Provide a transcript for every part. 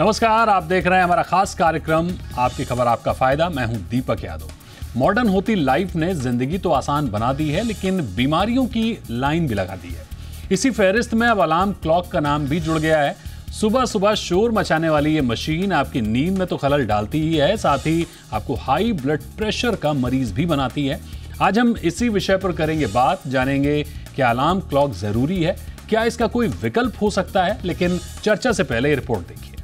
नमस्कार, आप देख रहे हैं हमारा खास कार्यक्रम आपकी खबर आपका फायदा। मैं हूं दीपक यादव। मॉडर्न होती लाइफ ने जिंदगी तो आसान बना दी है, लेकिन बीमारियों की लाइन भी लगा दी है। इसी फहरिस्त में अब अलार्म क्लॉक का नाम भी जुड़ गया है। सुबह सुबह शोर मचाने वाली ये मशीन आपकी नींद में तो खलल डालती ही है, साथ ही आपको हाई ब्लड प्रेशर का मरीज भी बनाती है। आज हम इसी विषय पर करेंगे बात, जानेंगे क्या अलार्म क्लॉक जरूरी है, क्या इसका कोई विकल्प हो सकता है। लेकिन चर्चा से पहले रिपोर्ट देखिए।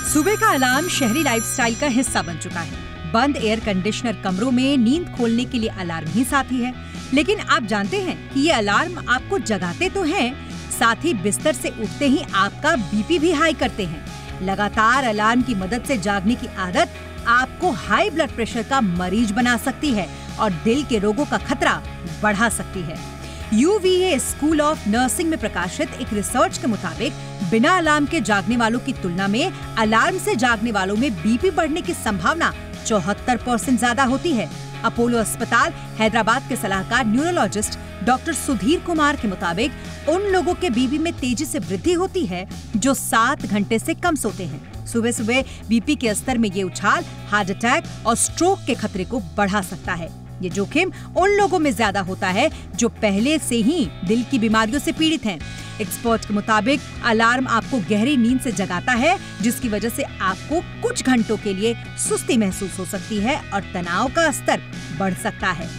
सुबह का अलार्म शहरी लाइफस्टाइल का हिस्सा बन चुका है। बंद एयर कंडीशनर कमरों में नींद खोलने के लिए अलार्म ही साथी है। लेकिन आप जानते हैं कि ये अलार्म आपको जगाते तो हैं, साथ ही बिस्तर से उठते ही आपका बीपी भी हाई करते हैं। लगातार अलार्म की मदद से जागने की आदत आपको हाई ब्लड प्रेशर का मरीज बना सकती है और दिल के रोगों का खतरा बढ़ा सकती है। UVA स्कूल ऑफ नर्सिंग में प्रकाशित एक रिसर्च के मुताबिक बिना अलार्म के जागने वालों की तुलना में अलार्म से जागने वालों में बीपी बढ़ने की संभावना 74% ज्यादा होती है। अपोलो अस्पताल हैदराबाद के सलाहकार न्यूरोलॉजिस्ट डॉक्टर सुधीर कुमार के मुताबिक उन लोगों के बीपी में तेजी से वृद्धि होती है जो 7 घंटे से कम सोते हैं। सुबह सुबह बीपी के स्तर में ये उछाल हार्ट अटैक और स्ट्रोक के खतरे को बढ़ा सकता है। ये जोखिम उन लोगों में ज्यादा होता है जो पहले से ही दिल की बीमारियों से पीड़ित हैं। एक्सपर्ट के मुताबिक अलार्म आपको गहरी नींद से जगाता है, जिसकी वजह से आपको कुछ घंटों के लिए सुस्ती महसूस हो सकती है और तनाव का स्तर बढ़ सकता है।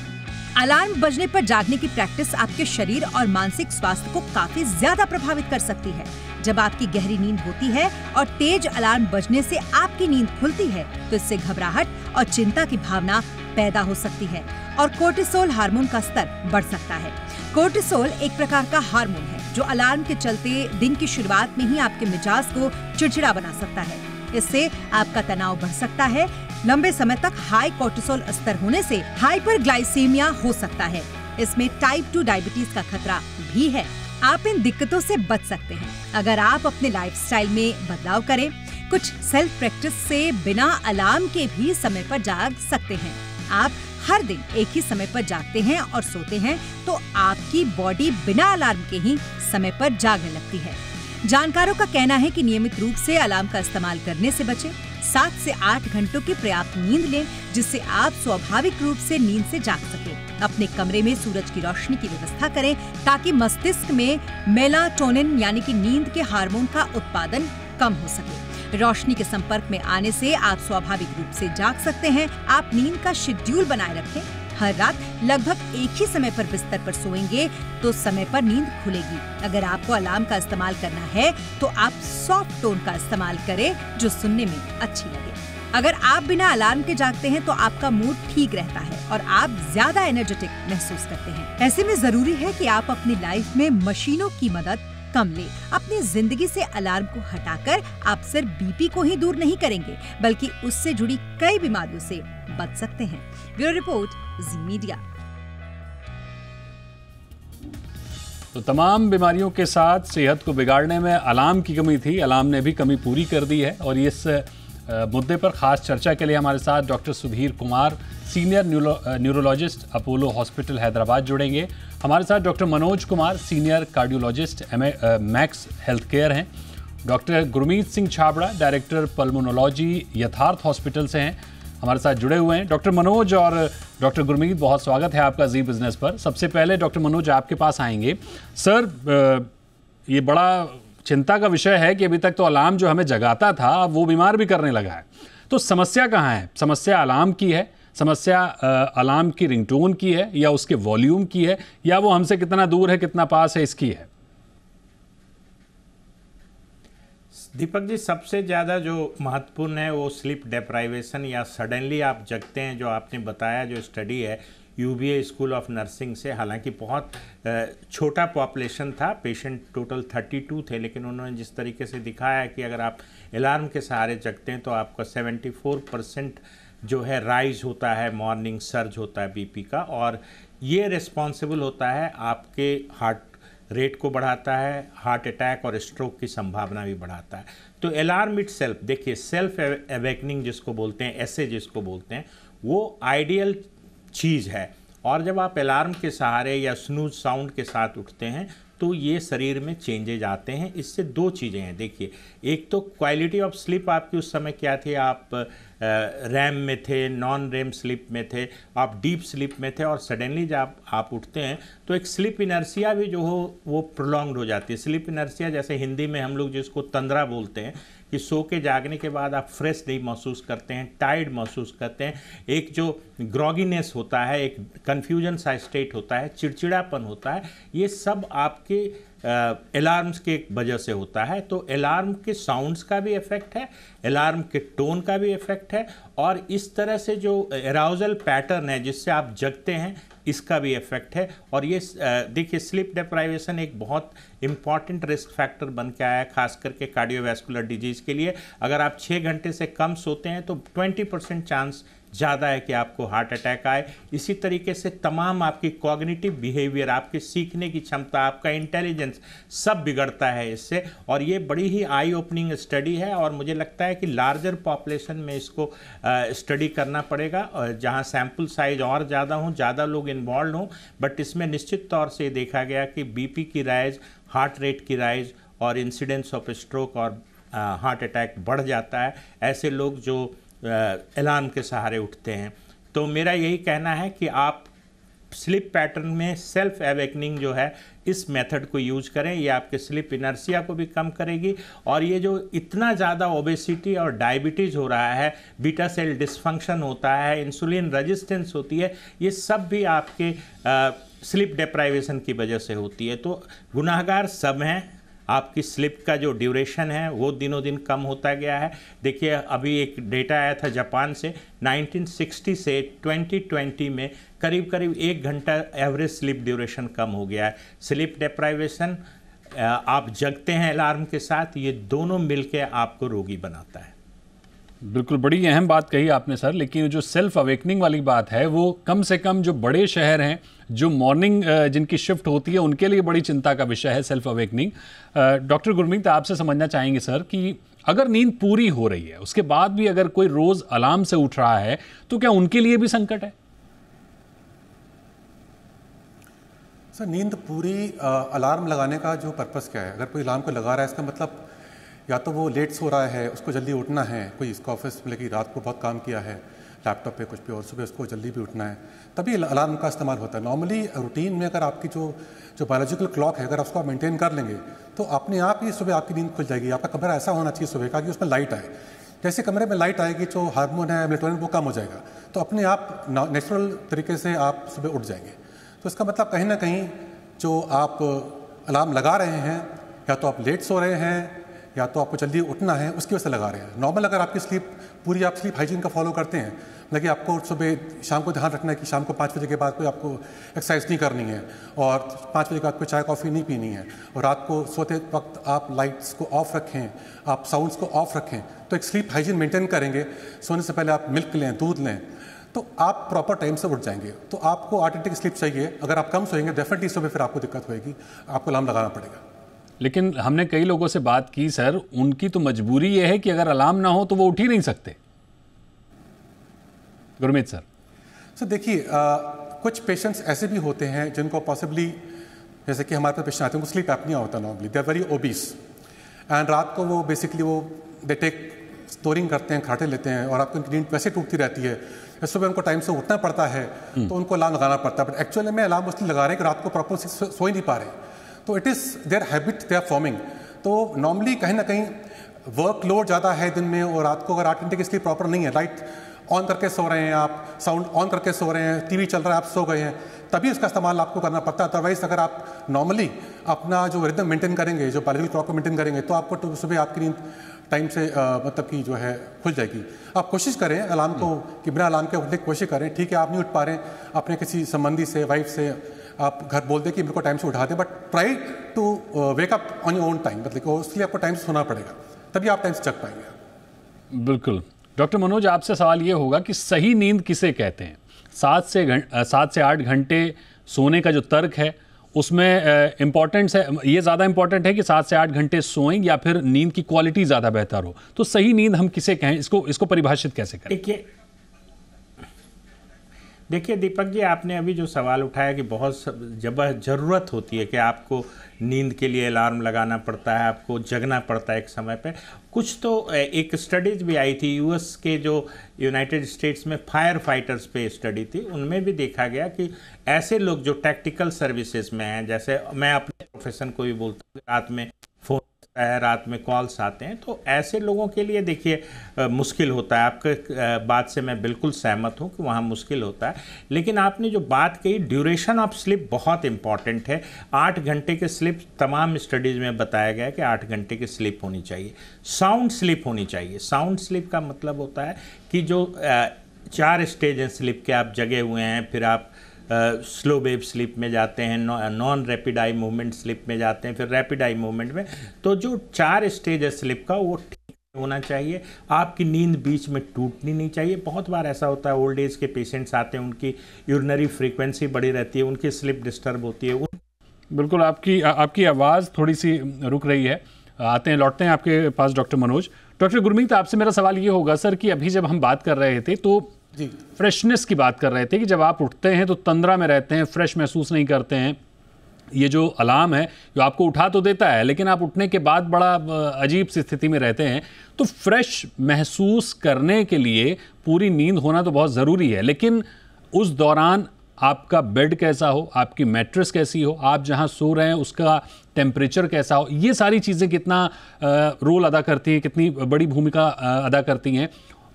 अलार्म बजने पर जागने की प्रैक्टिस आपके शरीर और मानसिक स्वास्थ्य को काफी ज्यादा प्रभावित कर सकती है। जब आपकी गहरी नींद होती है और तेज अलार्म बजने से आपकी नींद खुलती है, तो इससे घबराहट और चिंता की भावना पैदा हो सकती है और कोर्टिसोल हार्मोन का स्तर बढ़ सकता है। कोर्टिसोल एक प्रकार का हार्मोन है जो अलार्म के चलते दिन की शुरुआत में ही आपके मिजाज को चिड़चिड़ा बना सकता है। इससे आपका तनाव बढ़ सकता है। लंबे समय तक हाई कोर्टिसोल स्तर होने से हाइपरग्लाइसीमिया हो सकता है। इसमें टाइप 2 डायबिटीज का खतरा भी है। आप इन दिक्कतों से बच सकते हैं अगर आप अपने लाइफस्टाइल में बदलाव करें। कुछ सेल्फ प्रैक्टिस से बिना अलार्म के भी समय पर जाग सकते हैं। आप हर दिन एक ही समय पर जागते हैं और सोते हैं, तो आपकी बॉडी बिना अलार्म के ही समय पर जागने लगती है। जानकारों का कहना है कि नियमित रूप से अलार्म का इस्तेमाल करने से बचें। 7 से 8 घंटों की पर्याप्त नींद लें, जिससे आप स्वाभाविक रूप से नींद से जाग सकें। अपने कमरे में सूरज की रोशनी की व्यवस्था करें ताकि मस्तिष्क में मेलाटोनिन यानी कि नींद के हार्मोन का उत्पादन कम हो सके। रोशनी के संपर्क में आने से आप स्वाभाविक रूप से जाग सकते हैं। आप नींद का शेड्यूल बनाए रखें। हर रात लगभग एक ही समय पर बिस्तर पर सोएंगे तो समय पर नींद खुलेगी। अगर आपको अलार्म का इस्तेमाल करना है तो आप सॉफ्ट टोन का इस्तेमाल करें जो सुनने में अच्छी लगे। अगर आप बिना अलार्म के जागते हैं तो आपका मूड ठीक रहता है और आप ज्यादा एनर्जेटिक महसूस करते हैं। ऐसे में जरूरी है कि आप अपनी लाइफ में मशीनों की मदद कम ले। अपनी जिंदगी से अलार्म को हटाकर आप सिर्फ बीपी को ही दूर नहीं करेंगे, बल्कि उससे जुड़ी कई बीमारियों से बच सकते हैं। ब्यूरो रिपोर्ट, जी मीडिया। तो तमाम बीमारियों के साथ सेहत को बिगाड़ने में अलार्म की कमी थी, अलार्म ने भी कमी पूरी कर दी है। और इस मुद्दे पर खास चर्चा के लिए हमारे साथ doctor Sudhir Kumar, senior neurologist, Apollo hospital Hyderabad जुड़ेंगे। हमारे साथ doctor Manoj Kumar, senior cardiologist, Max Health Care हैं। Doctor Gurmeet Singh Chhabra, director pulmonology, Yatharth hospital से हैं, हमारे साथ जुड़े हुए हैं। डॉक्टर मनोज और डॉक्टर गुरमीत, बहुत स्वागत है आपका जी बिजनेस पर। सबसे पहले डॉक्टर मनोज आपके पास आएंगे। सर, ये बड़ा चिंता का विषय है कि अभी तक तो अलार्म जो हमें जगाता था वो बीमार भी करने लगा है। तो समस्या कहाँ है? समस्या अलार्म की है, समस्या अलार्म की रिंगटोन की है, या उसके वॉल्यूम की है, या वो हमसे कितना दूर है कितना पास है इसकी है? दीपक जी, सबसे ज़्यादा जो महत्वपूर्ण है वो स्लीप डेप्राइवेशन या सडनली आप जगते हैं, जो आपने बताया। जो स्टडी है UVA स्कूल ऑफ नर्सिंग से, हालांकि बहुत छोटा पॉपुलेशन था, पेशेंट टोटल 32 थे, लेकिन उन्होंने जिस तरीके से दिखाया कि अगर आप अलार्म के सहारे जगते हैं तो आपका 74% जो है राइज होता है, मॉर्निंग सर्ज होता है बीपी का, और ये रिस्पॉन्सिबल होता है आपके हार्ट रेट को बढ़ाता है, हार्ट अटैक और स्ट्रोक की संभावना भी बढ़ाता है। तो अलार्म इट सेल्फ, देखिए सेल्फ अवेकनिंग जिसको बोलते हैं, ऐसे जिसको बोलते हैं, वो आइडियल चीज़ है। और जब आप अलार्म के सहारे या स्नूज साउंड के साथ उठते हैं तो ये शरीर में चेंजेज आते हैं। इससे दो चीज़ें हैं, देखिए एक तो क्वालिटी ऑफ स्लीप आपकी उस समय क्या थी, आप रैम में थे, नॉन रैम स्लीप में थे, आप डीप स्लीप में थे, और सडनली जब आप उठते हैं तो एक स्लीप इनर्सिया भी जो हो वो प्रोलॉन्ग्ड हो जाती है। स्लीप इनर्सिया जैसे हिंदी में हम लोग जिसको तंद्रा बोलते हैं, कि सो के जागने के बाद आप फ्रेश नहीं महसूस करते हैं, टायर्ड महसूस करते हैं, एक जो ग्रॉगीनेस होता है, एक कन्फ्यूजन सा स्टेट होता है, चिड़चिड़ापन होता है, ये सब आपके अलार्म्स के वजह से होता है। तो अलार्म के साउंड्स का भी इफेक्ट है, अलार्म के टोन का भी इफेक्ट है, और इस तरह से जो अराउजल पैटर्न है जिससे आप जगते हैं इसका भी इफेक्ट है। और ये देखिए स्लीप डिप्राइवेशन एक बहुत इंपॉर्टेंट रिस्क फैक्टर बन के आया है, खास करके कार्डियोवैस्कुलर डिजीज़ के लिए। अगर आप 6 घंटे से कम सोते हैं तो 20% चांस ज़्यादा है कि आपको हार्ट अटैक आए। इसी तरीके से तमाम आपकी कॉग्निटिव बिहेवियर, आपकी सीखने की क्षमता, आपका इंटेलिजेंस सब बिगड़ता है इससे। और ये बड़ी ही आई ओपनिंग स्टडी है, और मुझे लगता है कि लार्जर पॉपुलेशन में इसको स्टडी करना पड़ेगा, जहाँ सैम्पल साइज और ज़्यादा हों, ज़्यादा लोग इन्वॉल्व हों। बट इसमें निश्चित तौर से देखा गया कि बीपी की राइज, हार्ट रेट की राइज और इंसिडेंस ऑफ स्ट्रोक और हार्ट अटैक बढ़ जाता है ऐसे लोग जो अलार्म के सहारे उठते हैं। तो मेरा यही कहना है कि आप स्लीप पैटर्न में सेल्फ अवेकनिंग जो है इस मेथड को यूज करें, ये आपके स्लीप इनर्सिया को भी कम करेगी। और ये जो इतना ज़्यादा ओबेसिटी और डायबिटीज़ हो रहा है, बीटा सेल डिसफंक्शन होता है, इंसुलिन रेजिस्टेंस होती है, ये सब भी आपके स्लीप डिप्राइवेशन की वजह से होती है। तो गुनाहगार सब हैं। आपकी स्लीप का जो ड्यूरेशन है वो दिनों दिन कम होता गया है। देखिए अभी एक डेटा आया था जापान से, 1960 से 2020 में करीब करीब 1 घंटा एवरेज स्लीप ड्यूरेशन कम हो गया है। स्लीप डिप्राइवेशन, आप जगते हैं अलार्म के साथ, ये दोनों मिलकर आपको रोगी बनाता है। बिल्कुल, बड़ी अहम बात कही आपने सर। लेकिन जो सेल्फ अवेकनिंग वाली बात है वो कम से कम जो बड़े शहर हैं, जो मॉर्निंग जिनकी शिफ्ट होती है, उनके लिए बड़ी चिंता का विषय है सेल्फ अवेकनिंग। डॉक्टर गुरमीत, आपसे समझना चाहेंगे सर कि अगर नींद पूरी हो रही है उसके बाद भी अगर कोई रोज अलार्म से उठ रहा है तो क्या उनके लिए भी संकट है? सर नींद पूरी, अलार्म लगाने का जो पर्पस क्या है? अगर कोई अलार्म को लगा रहा है इसका मतलब या तो वो लेट सो रहा है, उसको जल्दी उठना है, कोई इसका ऑफिस में कि रात को बहुत काम किया है लैपटॉप पे कुछ पे और सुबह उसको जल्दी भी उठना है, तभी अलार्म का इस्तेमाल होता है। नॉर्मली रूटीन में अगर आपकी जो बायोलॉजिकल क्लॉक है अगर उसको आप मेंटेन कर लेंगे तो अपने आप ही सुबह आपकी नींद खुल जाएगी। आपका कमरा ऐसा होना चाहिए सुबह का कि उसमें लाइट आए। जैसे कमरे में लाइट आएगी जो हार्मोन है मेलेटोनिन वो कम हो जाएगा, तो अपने आप नेचुरल तरीके से आप सुबह उठ जाएंगे। तो इसका मतलब कहीं ना कहीं जो आप अलार्म लगा रहे हैं या तो आप लेट सो रहे हैं या तो आपको जल्दी उठना है, उसकी वजह से लगा रहे हैं। नॉर्मल अगर आपकी स्लीप पूरी, आप स्लीप हाइजीन का फॉलो करते हैं, मतलब आपको सुबह शाम को ध्यान रखना है कि शाम को 5 बजे के बाद कोई आपको एक्सरसाइज नहीं करनी है और 5 बजे के बाद कोई चाय कॉफ़ी नहीं पीनी है, और रात को सोते वक्त आप लाइट्स को ऑफ रखें, आप साउंड्स को ऑफ रखें, तो एक स्लीप हाइजीन मेंटेन करेंगे। सोने से पहले आप मिल्क लें, दूध लें, तो आप प्रॉपर टाइम से उठ जाएंगे। तो आपको ऑटोमेटिक स्लीप चाहिए। अगर आप कम सोएंगे डेफिनेटली सुबह फिर आपको दिक्कत होगी, आपको अलार्म लगाना पड़ेगा। लेकिन हमने कई लोगों से बात की सर, उनकी तो मजबूरी ये है कि अगर अलार्म ना हो तो वो उठ ही नहीं सकते। गुरमीत सर देखिए, कुछ पेशेंट्स ऐसे भी होते हैं जिनको पॉसिबली, जैसे कि हमारे पास पेशेंट आते हैं उनको स्लीप एपनिया होता है normally, they are very obese and रात को वो बेसिकली वो दे टेक स्नोरिंग करते हैं, खाटे लेते हैं और आपको उनकी नींद वैसे टूटती रहती है। सुबह उनको टाइम से उठना पड़ता है तो उनको अलार्म लगाना पड़ता है, बट एक्चुअली में अलार्म उसलिए लगा रहे हैं कि रात को प्रॉपर सो ही नहीं पा रहे। तो it is their habit they are forming. तो नॉर्मली कहीं ना कहीं वर्कलोड ज़्यादा है दिन में और रात को अगर 8 घंटे की स्लीप प्रॉपर नहीं है, लाइट ऑन करके सो रहे हैं आप, साउंड ऑन करके सो रहे हैं, टीवी चल रहा है, आप सो गए हैं, तभी उसका इस्तेमाल आपको करना पड़ता है। अदरवाइज अगर आप नॉर्मली अपना जो रिदम मेंटेन करेंगे, जो बायोलॉजिकल क्लॉक को मेंटेन करेंगे, तो आपको सुबह आपकी नींद टाइम से मतलब कि जो है खुल जाएगी। आप कोशिश करें अलार्म को कि बिना अलार्म के उठने की कोशिश करें। ठीक है, आप नहीं उठ पा रहे, अपने किसी संबंधी से, वाइफ से आप घर बोल दें कि मेरे को टाइम से उठा दें, but try to wake up on your own time, मतलब उसके लिए आपको टाइम से सोना पड़ेगा, तभी आप टाइम से जग पाएंगे। बिल्कुल। डॉक्टर मनोज, आपसे सवाल ये होगा कि सही नींद किसे कहते हैं? 7 से 8 घंटे सोने का जो तर्क है उसमें इम्पॉर्टेंस है, ये ज़्यादा इम्पॉर्टेंट है कि 7 से 8 घंटे सोएं या फिर नींद की क्वालिटी ज़्यादा बेहतर हो? तो सही नींद हम किसे कहें, इसको परिभाषित कैसे करें? देखिए दीपक जी, आपने अभी जो सवाल उठाया कि बहुत ज़रूरत होती है कि आपको नींद के लिए अलार्म लगाना पड़ता है, आपको जगना पड़ता है एक समय पे। कुछ तो एक स्टडीज भी आई थी यूएस के, जो यूनाइटेड स्टेट्स में फायर फाइटर्स पे स्टडी थी, उनमें भी देखा गया कि ऐसे लोग जो टैक्टिकल सर्विसेज में हैं, जैसे मैं अपने प्रोफेशन को भी बोलता हूँ, रात में फ़ोन है, रात में कॉल्स आते हैं, तो ऐसे लोगों के लिए देखिए मुश्किल होता है। आपके बात से मैं बिल्कुल सहमत हूँ कि वहाँ मुश्किल होता है, लेकिन आपने जो बात कही, ड्यूरेशन ऑफ स्लिप बहुत इंपॉर्टेंट है। 8 घंटे के स्लिप तमाम स्टडीज़ में बताया गया है कि 8 घंटे की स्लिप होनी चाहिए, साउंड स्लिप होनी चाहिए। साउंड स्लिप का मतलब होता है कि जो 4 स्टेज हैं स्लिप के, आप जगे हुए हैं, फिर आप स्लो वेव स्लिप में जाते हैं, non rapid eye movement slip में जाते हैं, फिर रैपिड आई मूवमेंट में। तो जो 4 स्टेज है स्लिप का, वो ठीक होना चाहिए। आपकी नींद बीच में टूटनी नहीं चाहिए। बहुत बार ऐसा होता है, ओल्ड एज के पेशेंट्स आते हैं, उनकी यूरिनरी फ्रीक्वेंसी बढ़ी रहती है, उनकी स्लिप डिस्टर्ब होती है। बिल्कुल, आपकी आवाज़ थोड़ी सी रुक रही है। लौटते हैं आपके पास डॉक्टर मनोज। डॉक्टर गुरमीत, आपसे मेरा सवाल ये होगा सर कि अभी जब हम बात कर रहे थे तो जी फ्रेशनेस की बात कर रहे थे कि जब आप उठते हैं तो तंद्रा में रहते हैं, फ्रेश महसूस नहीं करते हैं। ये जो अलार्म है जो आपको उठा तो देता है, लेकिन आप उठने के बाद बड़ा अजीब सी स्थिति में रहते हैं। तो फ्रेश महसूस करने के लिए पूरी नींद होना तो बहुत ज़रूरी है, लेकिन उस दौरान आपका बेड कैसा हो, आपकी मैट्रेस कैसी हो, आप जहां सो रहे हैं उसका टेम्परेचर कैसा हो, ये सारी चीज़ें कितना रोल अदा करती हैं, कितनी बड़ी भूमिका अदा करती हैं।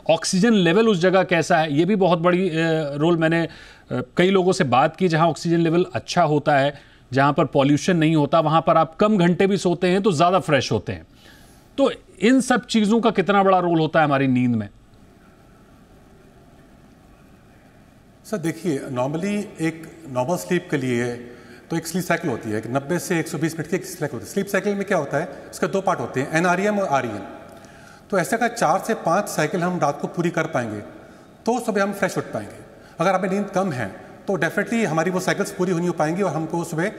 ऑक्सीजन लेवल उस जगह कैसा है, ये भी बहुत बड़ी रोल। मैंने कई लोगों से बात की जहां ऑक्सीजन लेवल अच्छा होता है, जहां पर पॉल्यूशन नहीं होता, वहां पर आप कम घंटे भी सोते हैं तो ज़्यादा फ्रेश होते हैं। तो इन सब चीज़ों का कितना बड़ा रोल होता है हमारी नींद में? सर देखिए, नॉर्मली एक नॉर्मल स्लीप के लिए तो एक स्लीप साइकिल होती है, 90 से 120 मिनट की एक साइकिल होती है। स्लीप साइकिल में क्या होता है, इसके 2 पार्ट होते हैं, NREM और REM। तो ऐसे अगर 4 से 5 साइकिल हम रात को पूरी कर पाएंगे तो सुबह हम फ्रेश उठ पाएंगे। अगर हमें नींद कम है तो डेफिनेटली हमारी वो साइकिल्स पूरी नहीं हो पाएंगी और हमको सुबह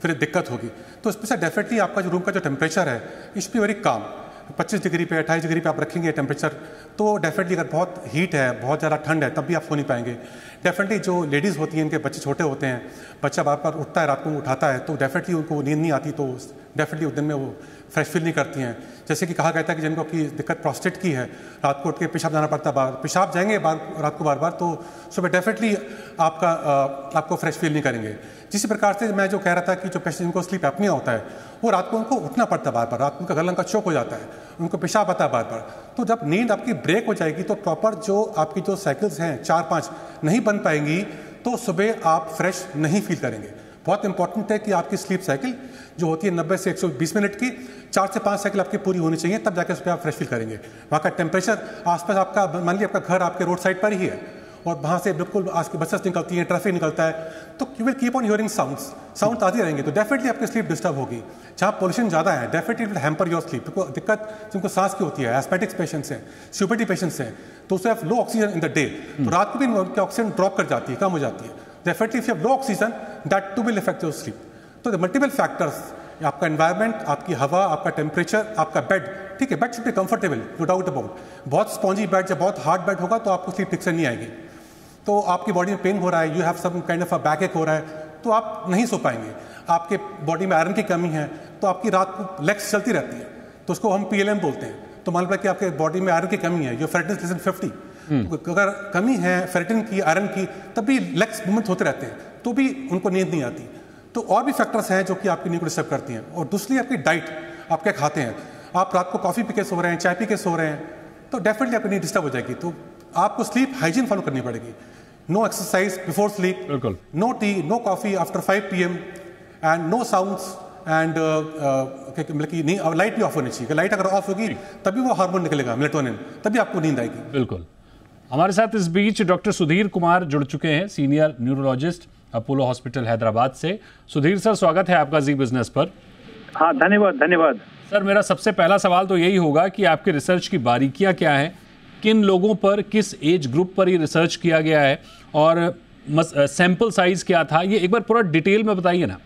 फिर दिक्कत होगी। तो इसमें से डेफिनेटली आपका जो रूम का जो टेम्परेचर है, it should be very calm. 25 degree पे 28 डिग्री पे आप रखेंगे टेम्परेचर, तो डेफिनेटली अगर बहुत हीट है, बहुत ज़्यादा ठंड है, तब भी आप सो नहीं पाएंगे। डेफिनेटली जो लेडीज़ होती हैं, इनके बच्चे छोटे होते हैं, बच्चा बार बार उठता है, रात को उठाता है, तो डेफिनेटली उनको नींद नहीं आती, तो डेफिनेटली उस दिन में वो फ्रेश फील नहीं करती हैं। जैसे कि कहा गया था कि जिनको की दिक्कत प्रोस्टेट की है, रात को उठ के पेशाब जाना पड़ता है, बार पेशाब जाएंगे रात को बार बार, तो सुबह डेफिनेटली आपको फ्रेश फील नहीं करेंगे। जिस प्रकार से मैं जो कह रहा था कि जो पेशेंट जिनको स्लीप एपनिया होता है, वो रात को उनको उठना पड़ता है बार बार, रात को उनका गला का चोक हो जाता है, उनको पेशाब आता है बार बार। तो जब नींद आपकी ब्रेक हो जाएगी तो प्रॉपर जो आपकी जो साइकिल्स हैं 4-5 नहीं बन पाएंगी, तो सुबह आप फ्रेश नहीं फील करेंगे। बहुत इंपॉर्टेंट है कि आपकी स्लीप साइकिल जो होती है 90 से 120 मिनट की, 4 से 5 साइकिल आपकी पूरी होनी चाहिए, तब जाकर सुबह आप फ्रेश फील करेंगे। वहाँ का टेम्परेचर आसपास आपका, मान लीजिए आपका घर आपके रोड साइड पर ही है और वहाँ से बिल्कुल आज की बसेस निकलती हैं, ट्रैफिक निकलता है, तो you will keep on hearing sound आती रहेंगे, तो डेफिनेटली आपकी स्लीप डिस्टर्ब होगी। जहाँ पोल्यूशन ज़्यादा है, definitely will hamper your sleep. तो दिक्कत जिनको सांस की होती है, एस्मेटिक्स पेशेंट्स हैं, COPD पेशेंट्स हैं, तो उससे लो ऑक्सीजन इन द डे, तो रात को भी उनकी ऑक्सीजन ड्रॉप कर जाती है, कम हो जाती है। Definitely if you have low oxygen, that too will effect your sleep. तो द मल्टीपल फैक्टर्स, आपका एनवायरनमेंट, आपकी हवा, आपका टेम्परेचर, आपका बेड, ठीक है, bed should be comfortable, no doubt about. बहुत स्पॉन्जी बेड या बहुत हार्ड बेड होगा तो आपको स्लीप ठीक से नहीं आएगी। तो आपकी बॉडी में पेन हो रहा है, you have some kind of a backache हो रहा है, तो आप नहीं सो पाएंगे। आपके बॉडी में आयरन की कमी है तो आपकी रात को लेग्स चलती रहती है, तो उसको हम PLM बोलते हैं। तो मान लो कि आपके बॉडी में आयरन की कमी है, योर फेरेटिन इज 50, तो अगर कमी है फेरेटिन की, आयरन की, तब भी लेग्स मूवमेंट होते रहते हैं, तो भी उनको नींद नहीं आती। तो और भी फैक्टर्स हैं जो कि आपकी नींद को डिस्टर्ब करती हैं। और दूसरी आपकी डाइट, आप क्या खाते हैं। आप रात को कॉफ़ी पी के सो रहे हैं, चाय पी के सो रहे हैं, तो डेफिनेटली आपकी नींद डिस्टर्ब हो जाएगी। तो आपको स्लीप हाइजीन फॉलो करनी पड़ेगी। No exercise before sleep, no tea, no coffee after 5 PM, and no sounds, and मतलब कि लाइट भी ऑफ होनी चाहिए। लाइट अगर ऑफ होगी तभी वो हार्मोन निकलेगा, मेलेटोनिन, तभी आपको नींद आएगी। बिल्कुल। हमारे साथ इस बीच डॉक्टर सुधीर कुमार जुड़ चुके हैं, senior neurologist, Apollo hospital Hyderabad से। सुधीर सर, स्वागत है आपका जी बिजनेस पर। हाँ, धन्यवाद सर, मेरा सबसे पहला सवाल तो यही होगा कि आपके रिसर्च की बारीकियां क्या हैं, किन लोगों पर, किस एज ग्रुप पर ये रिसर्च किया गया है और सैंपल साइज क्या था, ये एक बार पूरा डिटेल में बताइए ना।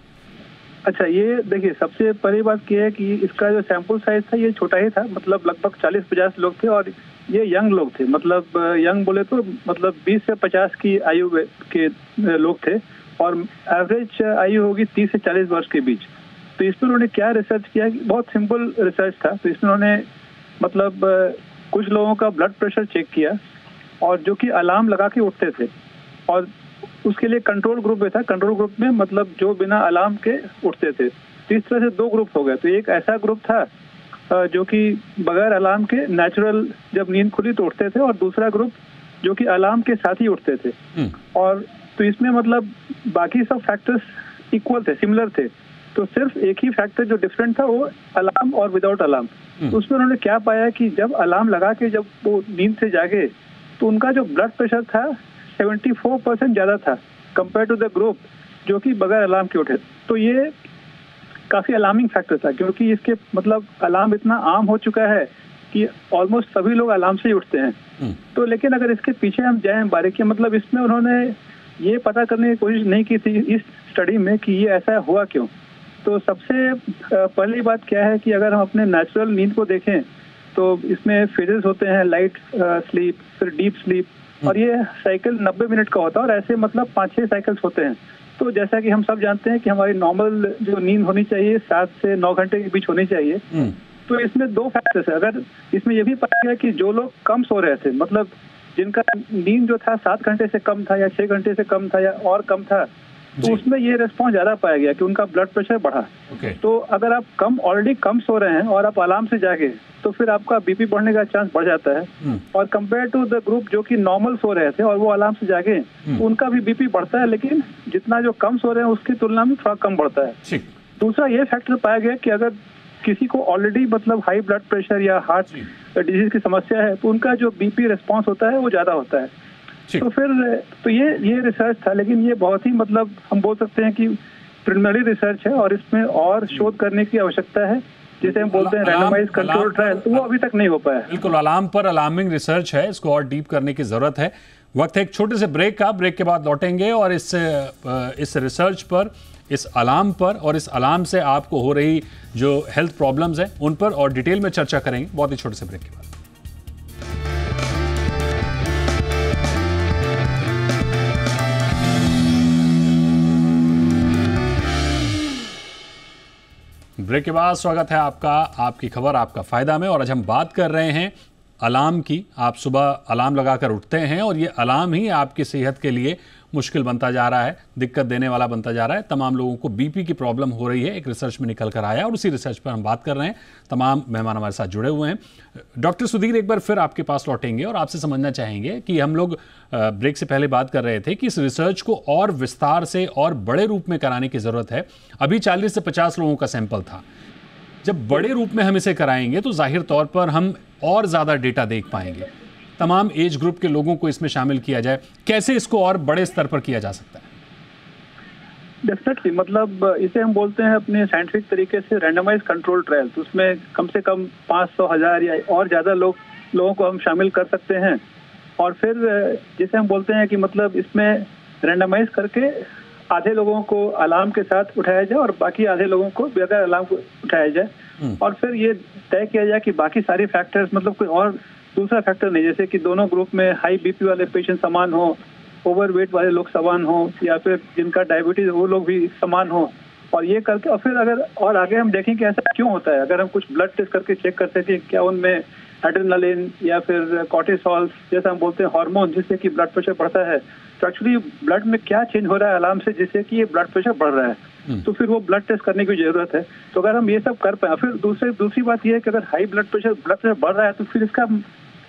अच्छा, ये देखिए, सबसे पहली बात ये है कि इसका जो सैंपल साइज था ये छोटा ही था, मतलब लगभग 40-50 लोग थे और ये यंग लोग थे, मतलब यंग बोले तो मतलब 20 से 50 की आयु के लोग थे और एवरेज आयु होगी 30 से 40 वर्ष के बीच। तो इसमें उन्होंने क्या रिसर्च किया, बहुत सिंपल रिसर्च था। तो इसमें उन्होंने मतलब कुछ लोगों का ब्लड प्रेशर चेक किया और जो कि अलार्म लगा के उठते थे, और उसके लिए कंट्रोल ग्रुप भी था। कंट्रोल ग्रुप में मतलब जो बिना अलार्म के उठते थे। तो इस तरह से 2 ग्रुप हो गए। तो एक ऐसा ग्रुप था जो कि बगैर अलार्म के नेचुरल जब नींद खुली तो उठते थे, और दूसरा ग्रुप जो कि अलार्म के साथ ही उठते थे। और तो इसमें मतलब बाकी सब फैक्टर्स इक्वल थे, सिमिलर थे। तो सिर्फ एक ही फैक्टर जो डिफरेंट था वो अलार्म और विदाउट अलार्म। तो उसमें उन्होंने क्या पाया कि जब अलार्म लगा के जब वो नींद से जागे तो उनका जो ब्लड प्रेशर था 74% ज़्यादा था कंपेयर टू द ग्रुप जो कि बगैर अलार्म के उठे। तो ये काफ़ी अलार्मिंग फैक्टर था, क्योंकि इसके मतलब अलार्म इतना आम हो चुका है कि ऑलमोस्ट सभी लोग अलार्म से ही उठते हैं। तो लेकिन अगर इसके पीछे हम जाएं बारीकी, मतलब इसमें उन्होंने ये पता करने की कोशिश नहीं की थी इस स्टडी में कि ये ऐसा हुआ क्यों। तो सबसे पहली बात क्या है कि अगर हम अपने नेचुरल नींद को देखें तो इसमें फेजेस होते हैं, लाइट स्लीप, फिर डीप स्लीप, और ये साइकिल 90 मिनट का होता है और ऐसे मतलब 5-6 साइकिल्स होते हैं। तो जैसा कि हम सब जानते हैं कि हमारी नॉर्मल जो नींद होनी चाहिए 7 से 9 घंटे के बीच होनी चाहिए। तो इसमें 2 फैक्टर्स है। अगर इसमें ये भी पाया गया कि जो लोग कम सो रहे थे, मतलब जिनका नींद जो था 7 घंटे से कम था या 6 घंटे से कम था या और कम था, तो उसमें ये रिस्पॉन्स ज्यादा पाया गया कि उनका ब्लड प्रेशर बढ़ा। तो अगर आप ऑलरेडी कम सो रहे हैं और आप अलार्म से जागे तो फिर आपका बीपी बढ़ने का चांस बढ़ जाता है। और कंपेयर टू द ग्रुप जो कि नॉर्मल सो रहे थे और वो अलार्म से जागे तो उनका भी बीपी बढ़ता है, लेकिन जितना जो कम सो रहे हैं उसकी तुलना में थोड़ा कम बढ़ता है। दूसरा ये फैक्टर पाया गया कि अगर किसी को ऑलरेडी मतलब हाई ब्लड प्रेशर या हार्ट डिजीज की समस्या है तो उनका जो बीपी रिस्पॉन्स होता है वो ज्यादा होता है। तो फिर तो ये रिसर्च था, लेकिन ये बहुत ही मतलब हम बोल सकते हैं कि प्रिलिमिनरी रिसर्च है और इसमें और शोध करने की आवश्यकता है, जिसे हम बोलते हैं रैंडमाइज्ड कंट्रोल ट्रायल। तो वो अभी तक नहीं हो पाया। बिल्कुल, अलार्म पर अलार्मिंग रिसर्च है, इसको और डीप करने की जरूरत है। वक्त है एक छोटे से ब्रेक का। ब्रेक के बाद लौटेंगे और इस रिसर्च पर, इस अलार्म पर और इस अलार्म से आपको हो रही जो हेल्थ प्रॉब्लम्स हैं उन पर और डिटेल में चर्चा करेंगे बहुत ही छोटे से ब्रेक के बाद। ब्रेक के बाद स्वागत है आपका आपकी खबर आपका फायदा में। और आज हम बात कर रहे हैं अलार्म की। आप सुबह अलार्म लगाकर उठते हैं और ये अलार्म ही आपकी सेहत के लिए मुश्किल बनता जा रहा है, दिक्कत देने वाला बनता जा रहा है। तमाम लोगों को बीपी की प्रॉब्लम हो रही है, एक रिसर्च में निकल कर आया और उसी रिसर्च पर हम बात कर रहे हैं। तमाम मेहमान हमारे साथ जुड़े हुए हैं। डॉक्टर सुधीर, एक बार फिर आपके पास लौटेंगे और आपसे समझना चाहेंगे कि हम लोग ब्रेक से पहले बात कर रहे थे कि इस रिसर्च को और विस्तार से और बड़े रूप में कराने की ज़रूरत है। अभी 40 से 50 लोगों का सैंपल था। जब बड़े रूप में हम इसे कराएंगे तो जाहिर तौर पर हम और ज़्यादा डेटा देख पाएंगे। तमाम एज ग्रुप के लोगों को इसमें शामिल किया जाए, कैसे इसको और बड़े स्तर पर किया जा सकता है? डेफिनेटली, मतलब इसे हम बोलते हैं अपने साइंटिफिक तरीके से रैंडमाइज कंट्रोल ट्रायल। तो उसमें कम से कम 500, 1000 या और ज़्यादा लोगों को हम शामिल कर सकते हैं। और फिर जिसे हम बोलते हैं कि मतलब इसमें रैंडमाइज करके आधे लोगों को अलार्म के साथ उठाया जाए और बाकी आधे लोगों को बगैर अलार्म को उठाया जाए। और फिर ये तय किया जाए कि बाकी सारे फैक्टर्स, मतलब कोई और दूसरा फैक्टर नहीं, जैसे कि दोनों ग्रुप में हाई बीपी वाले पेशेंट समान हो, ओवरवेट वाले लोग समान हो, या फिर जिनका डायबिटीज वो लोग भी समान हो। और ये करके और फिर अगर और आगे हम देखें कि ऐसा क्यों होता है, अगर हम कुछ ब्लड टेस्ट करके चेक करते हैं क्या उनमें एड्रेनालिन या फिर कॉर्टिसोल जैसा हम बोलते हैं हार्मोन जिससे कि ब्लड प्रेशर बढ़ता है, तो एक्चुअली ब्लड में क्या चेंज हो रहा है अलार्म से जिससे कि ये ब्लड प्रेशर बढ़ रहा है। तो फिर वो ब्लड टेस्ट करने की जरूरत है। तो अगर हम ये सब कर पाए, फिर दूसरी बात ये है कि अगर हाई ब्लड प्रेशर बढ़ रहा है तो फिर इसका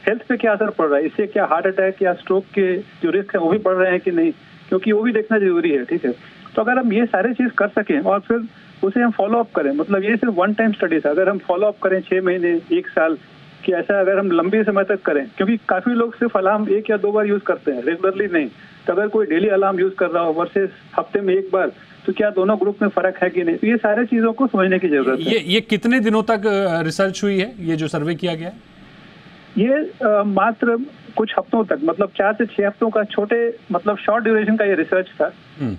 हेल्थ पे क्या असर पड़ रहा है, इससे क्या हार्ट अटैक या स्ट्रोक के जो रिस्क है वो भी बढ़ रहे हैं कि नहीं, क्योंकि वो भी देखना जरूरी है। ठीक है, तो अगर हम ये सारे चीज कर सकें और फिर उसे हम फॉलो अप करें, मतलब ये सिर्फ वन टाइम स्टडी था, अगर हम फॉलो अप करें 6 महीने 1 साल कि ऐसा अगर हम लंबे समय तक करें, क्योंकि काफी लोग सिर्फ अलार्म 1 या 2 बार यूज करते हैं, रेगुलरली नहीं। तो अगर कोई डेली अलार्म यूज कर रहा हो वर्सेस हफ्ते में 1 बार, तो क्या दोनों ग्रुप में फर्क है कि नहीं, तो ये सारे चीजों को समझने की जरूरत है। ये कितने दिनों तक रिसर्च हुई है, ये जो सर्वे किया गया है? ये मात्र कुछ हफ्तों तक, मतलब 4 से 6 हफ्तों का छोटे मतलब शॉर्ट ड्यूरेशन का ये रिसर्च था,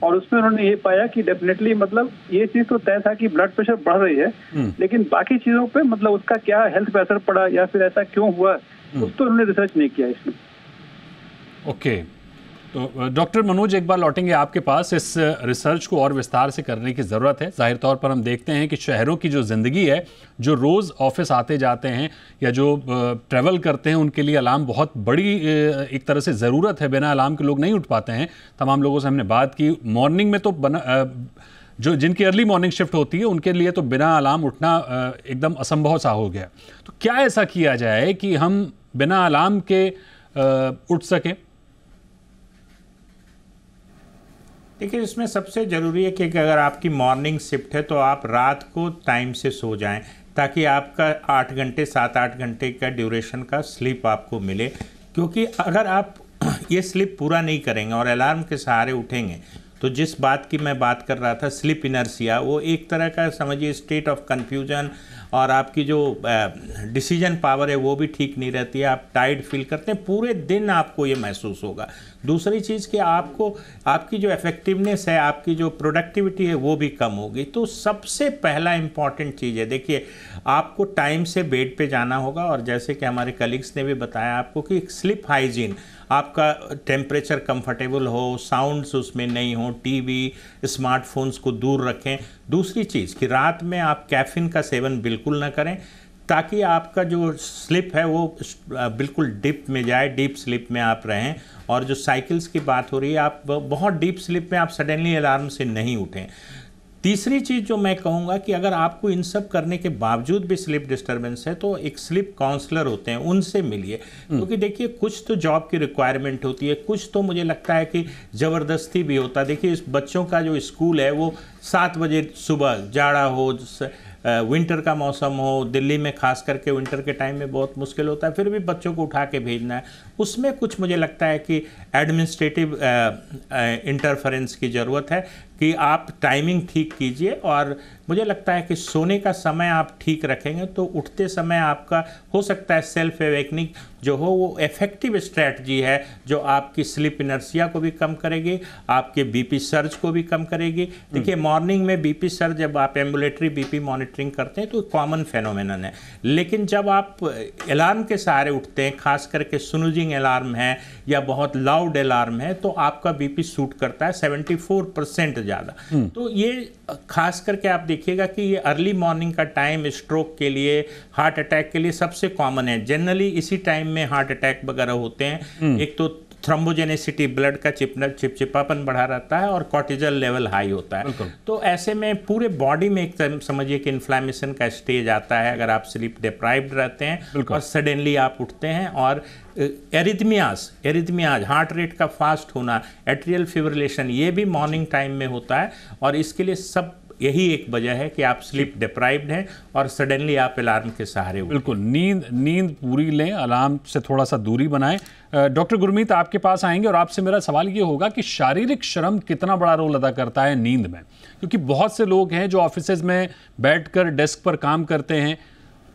और उसमें उन्होंने ये पाया कि डेफिनेटली मतलब ये चीज तो तय था कि ब्लड प्रेशर बढ़ रही है, लेकिन बाकी चीजों पे मतलब उसका क्या हेल्थ पे असर पड़ा या फिर ऐसा क्यों हुआ, उस तो उन्होंने रिसर्च नहीं किया इसमें। ओके, तो डॉक्टर मनोज, एक बार लौटेंगे आपके पास। इस रिसर्च को और विस्तार से करने की ज़रूरत है। जाहिर तौर पर हम देखते हैं कि शहरों की जो ज़िंदगी है, जो रोज़ ऑफिस आते जाते हैं या जो ट्रैवल करते हैं, उनके लिए अलार्म बहुत बड़ी एक तरह से ज़रूरत है। बिना अलार्म के लोग नहीं उठ पाते हैं। तमाम लोगों से हमने बात की। मॉर्निंग में तो जो जिनकी अर्ली मॉर्निंग शिफ्ट होती है उनके लिए तो बिना अलार्म उठना एकदम असंभव सा हो गया। तो क्या ऐसा किया जाए कि हम बिना अलार्म के उठ सकें? देखिए, इसमें सबसे ज़रूरी है कि अगर आपकी मॉर्निंग शिफ्ट है तो आप रात को टाइम से सो जाएं, ताकि आपका 8 घंटे 7-8 घंटे का ड्यूरेशन का स्लीप आपको मिले। क्योंकि अगर आप ये स्लीप पूरा नहीं करेंगे और अलार्म के सहारे उठेंगे तो जिस बात की मैं बात कर रहा था, स्लीप इनर्शिया, वो एक तरह का समझिए स्टेट ऑफ कन्फ्यूजन, और आपकी जो डिसीजन पावर है वो भी ठीक नहीं रहती है। आप टायर्ड फील करते हैं, पूरे दिन आपको ये महसूस होगा। दूसरी चीज़ कि आपको आपकी जो इफेक्टिवनेस है, आपकी जो प्रोडक्टिविटी है वो भी कम होगी। तो सबसे पहला इम्पॉर्टेंट चीज़ है, देखिए आपको टाइम से बेड पे जाना होगा, और जैसे कि हमारे कलीग्स ने भी बताया आपको कि स्लीप हाइजीन, आपका टेम्परेचर कंफर्टेबल हो, साउंड्स उसमें नहीं हो, टीवी स्मार्टफोन्स को दूर रखें। दूसरी चीज़ कि रात में आप कैफीन का सेवन बिल्कुल ना करें, ताकि आपका जो स्लिप है वो बिल्कुल डीप में जाए, डीप स्लिप में आप रहें। और जो साइकिल्स की बात हो रही है, आप बहुत डीप स्लिप में आप सडनली अलार्म से नहीं उठें। तीसरी चीज़ जो मैं कहूँगा कि अगर आपको इन सब करने के बावजूद भी स्लीप डिस्टर्बेंस है तो एक स्लीप काउंसलर होते हैं, उनसे मिलिए। क्योंकि देखिए कुछ तो जॉब की रिक्वायरमेंट होती है, कुछ तो मुझे लगता है कि ज़बरदस्ती भी होता है। देखिए इस बच्चों का जो स्कूल है वो 7 बजे सुबह, जाड़ा हो, विंटर का मौसम हो, दिल्ली में खास करके विंटर के टाइम में बहुत मुश्किल होता है, फिर भी बच्चों को उठा के भेजना है। उसमें कुछ मुझे लगता है कि एडमिनिस्ट्रेटिव इंटरफेरेंस की ज़रूरत है कि आप टाइमिंग ठीक कीजिए। और मुझे लगता है कि सोने का समय आप ठीक रखेंगे तो उठते समय आपका हो सकता है सेल्फ अवेकनिंग जो हो वो इफेक्टिव स्ट्रैटजी है, जो आपकी स्लीप इनर्शिया को भी कम करेगी, आपके बीपी सर्ज को भी कम करेगी। देखिए मॉर्निंग में बीपी सर्ज, जब आप एम्बुलेटरी बीपी मॉनिटरिंग करते हैं तो कॉमन फेनोमेनन है, लेकिन जब आप अलार्म के सहारे उठते हैं, खास करके स्नूजिंग अलार्म है या बहुत लाउड अलार्म है, तो आपका बीपी शूट करता है 74% ज़्यादा। तो ये खास करके आप देखिएगा कि ये अर्ली मॉर्निंग का टाइम स्ट्रोक के लिए, हार्ट अटैक के लिए सबसे कॉमन है। जनरली इसी टाइम में हार्ट अटैक वगैरह होते हैं। एक तो थ्रोम्बोजेनेसिटी, ब्लड का चिपचिपापन बढ़ा रहता है, और कॉर्टिजल लेवल हाई होता है। तो ऐसे में पूरे बॉडी में एक समझिए कि इन्फ्लेमेशन का स्टेज आता है अगर आप स्लीप डिप्राइव्ड रहते हैं और सडनली आप उठते हैं। और एरिथमियाज, हार्ट रेट का फास्ट होना, एट्रियल फिब्रिलेशन, ये भी मॉर्निंग टाइम में होता है। और इसके लिए सब यही एक वजह है कि आप स्लीप डिप्राइव्ड हैं और सडनली आप अलार्म के सहारे उठे। बिल्कुल, नींद पूरी लें, अलार्म से थोड़ा सा दूरी बनाएं। डॉक्टर गुरमीत आपके पास आएंगे और आपसे मेरा सवाल ये होगा कि शारीरिक श्रम कितना बड़ा रोल अदा करता है नींद में? क्योंकि बहुत से लोग हैं जो ऑफिसेज में बैठकर डेस्क पर काम करते हैं,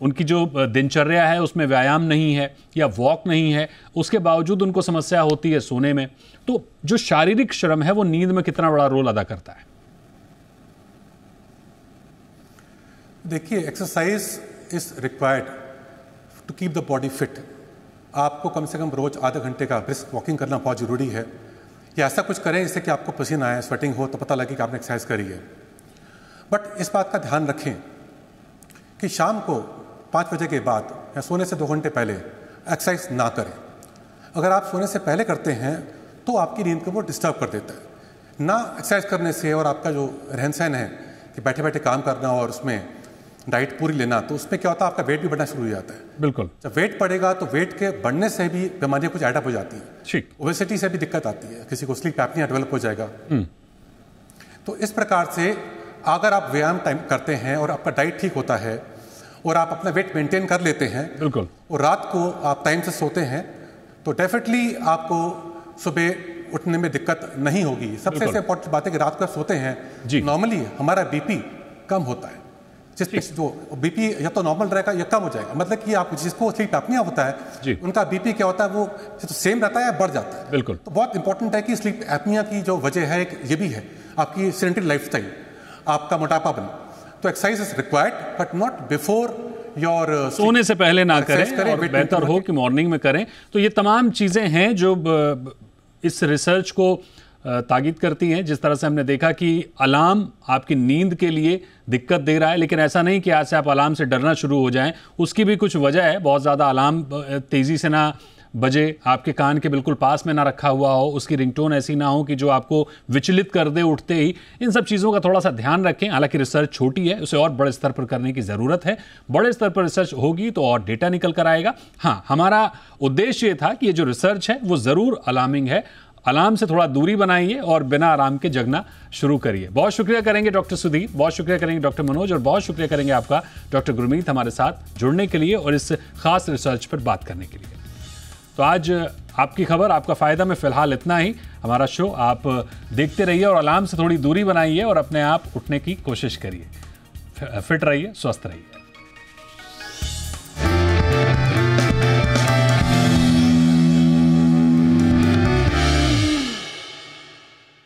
उनकी जो दिनचर्या है उसमें व्यायाम नहीं है या वॉक नहीं है, उसके बावजूद उनको समस्या होती है सोने में। तो जो शारीरिक श्रम है वो नींद में कितना बड़ा रोल अदा करता है? देखिए, exercise is required to keep the body fit. आपको कम से कम रोज आधे घंटे का ब्रिस्क वॉकिंग करना बहुत ज़रूरी है, या ऐसा कुछ करें जिससे कि आपको पसीना आए, स्वेटिंग हो, तो पता लगे कि आपने एक्सरसाइज करी है। बट इस बात का ध्यान रखें कि शाम को 5 बजे के बाद या सोने से 2 घंटे पहले एक्सरसाइज ना करें। अगर आप सोने से पहले करते हैं तो आपकी नींद को वो डिस्टर्ब कर देता है। ना एक्सरसाइज करने से और आपका जो रहन सहन है कि बैठे बैठे काम करना और उसमें डाइट पूरी लेना, तो उसमें क्या होता है, आपका वेट भी बढ़ना शुरू हो जाता है। बिल्कुल, जब वेट बढ़ेगा तो वेट के बढ़ने से भी बीमारियां कुछ एडअप हो जाती है। ठीक, ओबेसिटी से भी दिक्कत आती है, किसी को स्लीप एपनिया डेवलप हो जाएगा। तो इस प्रकार से अगर आप व्यायाम टाइम करते हैं और आपका डाइट ठीक होता है और आप अपना वेट मेंटेन कर लेते हैं, बिल्कुल, और रात को आप टाइम से सोते हैं, तो डेफिनेटली आपको सुबह उठने में दिक्कत नहीं होगी। सबसे इंपॉर्टेंट बात है कि रात को सोते हैं, नॉर्मली हमारा बीपी कम होता है। जिसपे जो बीपी या तो नॉर्मल रहेगा या कम हो जाएगा। मतलब कि आप जिसको स्लीप एपनिया होता है उनका बीपी क्या होता है, वो तो सेम रहता है या बढ़ जाता है। बिल्कुल। तो बहुत इंपॉर्टेंट है कि स्लीप एपनिया की जो वजह है एक ये भी है आपकी सेडेंटरी लाइफस्टाइल, आपका मोटापापन। तो exercise is required but not before your, सोने से पहले ना करें और बेहतर हो कि मॉर्निंग में करें। तो ये तमाम चीज़ें हैं जो इस रिसर्च को ताकीद करती हैं। जिस तरह से हमने देखा कि अलार्म आपकी नींद के लिए दिक्कत दे रहा है, लेकिन ऐसा नहीं कि आज से आप अलार्म से डरना शुरू हो जाएं, उसकी भी कुछ वजह है। बहुत ज़्यादा अलार्म तेज़ी से ना बजे, आपके कान के बिल्कुल पास में ना रखा हुआ हो, उसकी रिंगटोन ऐसी ना हो कि जो आपको विचलित कर दे उठते ही। इन सब चीज़ों का थोड़ा सा ध्यान रखें। हालांकि रिसर्च छोटी है, उसे और बड़े स्तर पर करने की ज़रूरत है। बड़े स्तर पर रिसर्च होगी तो और डेटा निकल कर आएगा। हाँ, हमारा उद्देश्य ये था कि ये जो रिसर्च है वो ज़रूर अलार्मिंग है। अलार्म से थोड़ा दूरी बनाइए और बिना आराम के जगना शुरू करिए। बहुत शुक्रिया करेंगे डॉक्टर सुधीर, बहुत शुक्रिया करेंगे डॉक्टर मनोज, और बहुत शुक्रिया करेंगे आपका डॉक्टर गुरमीत हमारे साथ जुड़ने के लिए और इस खास रिसर्च पर बात करने के लिए। तो आज आपकी खबर, आपका फ़ायदा में फ़िलहाल इतना ही। हमारा शो आप देखते रहिए और अलार्म से थोड़ी दूरी बनाइए और अपने आप उठने की कोशिश करिए। फिट रहिए, स्वस्थ रहिए।